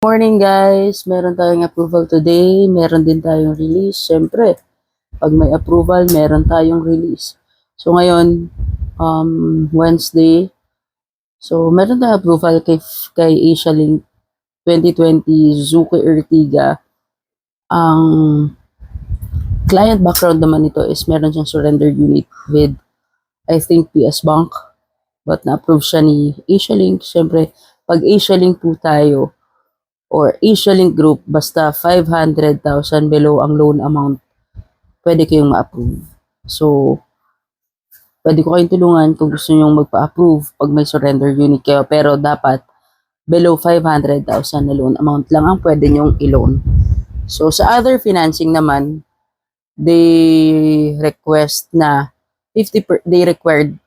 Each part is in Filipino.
Morning guys, meron tayong approval today, meron din tayong release. Siyempre, pag may approval, meron tayong release. So ngayon, Wednesday, so meron tayong approval kay Asia Link 2020 Suzuki Ertiga. Ang client background naman nito is meron siyang surrender unit with, I think, PS Bank. But na-approve siya ni Asia Link. Siyempre, pag Asia Link po tayo, or Asia Link Group, basta 500,000 below ang loan amount, pwede kayong ma-approve. So, pwede ko kayong tulungan kung gusto nyo magpa-approve pag may surrender unit kayo. Pero dapat, below 500,000 na loan amount lang ang pwede nyong i-loan. So, sa other financing naman, they required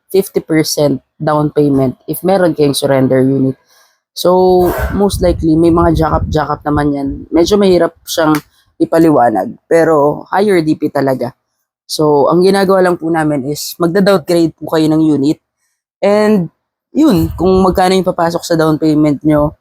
50% down payment if meron kayong surrender unit. So, most likely, may mga jack-up naman yan. Medyo mahirap siyang ipaliwanag, pero higher DP talaga. So, ang ginagawa lang po namin is magda-downgrade po kayo ng unit. And, yun, kung magkano yung papasok sa down payment nyo,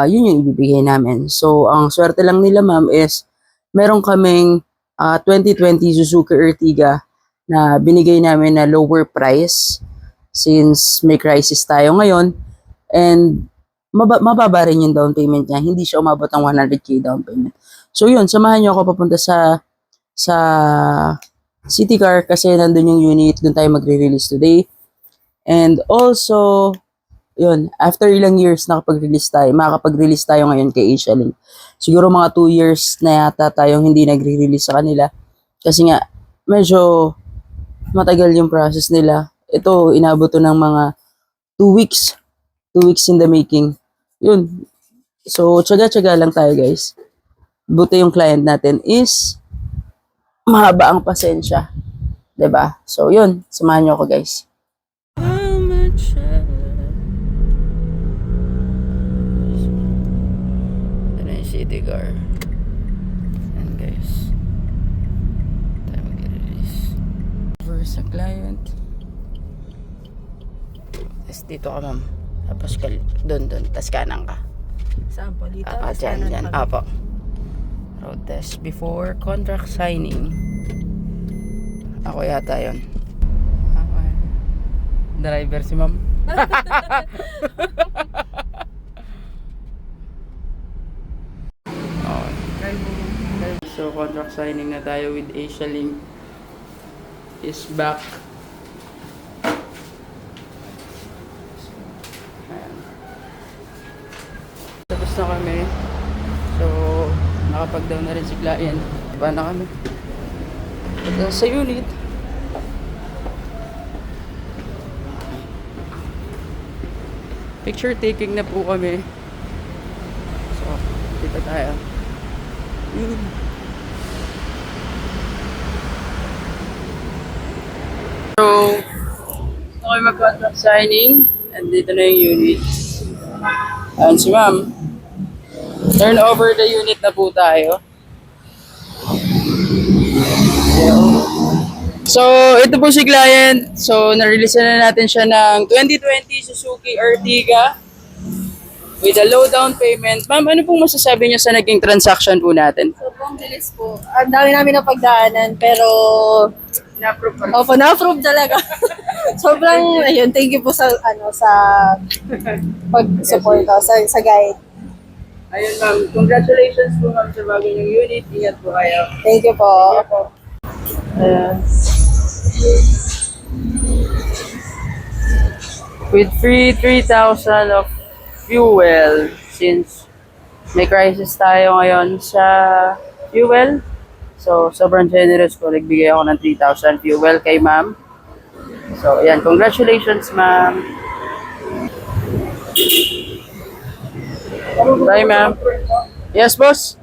yun yung ibibigay namin. So, ang swerte lang nila ma'am is, meron kaming 2020 Suzuki Ertiga na binigay namin na lower price since may crisis tayo ngayon. And, mababa rin yung down payment niya. Hindi siya umabot ng 100k down payment. So yun, samahan niyo ako papunta sa City Car kasi nandun yung unit, dun tayo magre-release today. And also, yun, after ilang years makakapag-release tayo ngayon kay Asia Link. Siguro mga 2 years na yata tayong hindi nagre-release sa kanila. Kasi nga, medyo matagal yung process nila. Ito, inabot to ng mga 2 weeks. 2 weeks in the making. Yun. So, tsaga-tsaga lang tayo guys. Buti yung client natin is mahaba ang pasensya. 'Di ba? So, yun. Samahan niyo ako guys. Ito na yung city car. Yan guys. Tayo mag-release. For sa client. Tapos dito ka ma'am. Tapos doon. Tapos kanan ka. Saan po? Dito? Dyan. Apo. Road test before contract signing. Ako yata yun. Okay. Driver si ma'am. Okay. So contract signing na tayo with Asia Link is back. Tapos na kami. So, nakapag-down na rin si client. Iba na kami. At sa unit. Picture taking na po kami. So, dito tayo. So, okay mag-contract signing. And dito na yung unit. Ayan si ma'am. Turn over the unit na po tayo. So, ito po si client. So, na-release na natin siya ng 2020 Suzuki Ertiga with a low down payment. Ma'am, ano pong masasabi niyo sa naging transaction po natin? Sobrang bilis po. Ang dami namin na pagdaanan, pero Na-approve pa. opo, na-approve talaga. Sobrang, ayun, thank you po sa, sa pag-support sa guide. Ayun ma'am, congratulations po ma'am sa bago niyong unit. Ingat po kayo. Thank you po. Ayan. With free 3,000 of fuel since may crisis tayo ngayon sa fuel. So, sobrang generous ko. Nagbigay ako ng 3,000 fuel kay ma'am. So, ayan. Congratulations, ma'am. Bye, ma'am. Yes, boss?